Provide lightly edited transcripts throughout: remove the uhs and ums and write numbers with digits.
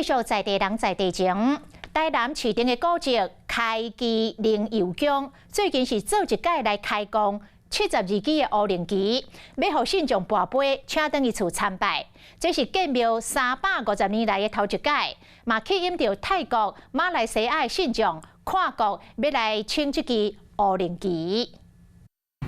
续在地人在地情。台南市场的古迹开基灵油宫，最近是做一届来开工72基的乌灵旗，要互信众跋杯，请倒去厝参拜。这是建庙350年来的头一届，嘛吸引到泰国、马来西亚的信众跨国要来请这支乌灵旗。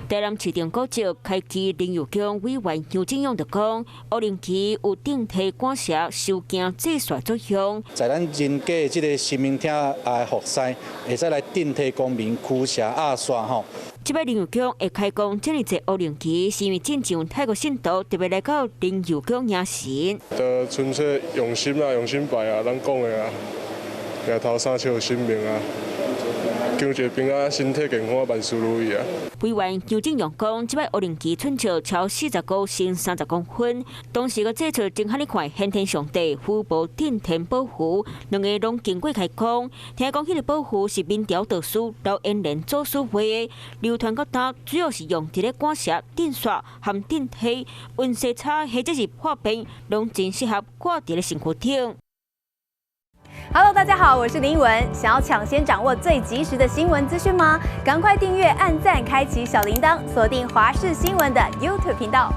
台南市场古迹开基灵油宫委员杨正勇就讲，乌灵旗有顶替管辖收件祭祀作用。在咱人家的这个神明厅的服侍，会使来顶替公民驱邪压煞吼。这摆灵油宫会开工这么济乌灵旗，是因为进上泰国信徒特别来到灵油宫迎神。就纯粹用心啊，用心拜啊，咱讲的啊，抬头三笑神明啊。 求一个平安、身体健康、万事如意啊！委员杨正勇讲，这摆乌灵旗寸尺超49乘30公分，当时个制作真罕哩快，先天上帝福报顶天保护，两个拢经过开工。听讲，迄个保护是明朝道士老延年祖师画的，流传到今，主要是用伫咧管辖、顶刷含顶体、温色差或者是破边，拢真适合挂伫咧身躯顶。 Hello， 大家好，我是林依文。想要抢先掌握最及时的新闻资讯吗？赶快订阅、按赞、开启小铃铛，锁定华视新闻的 YouTube 频道。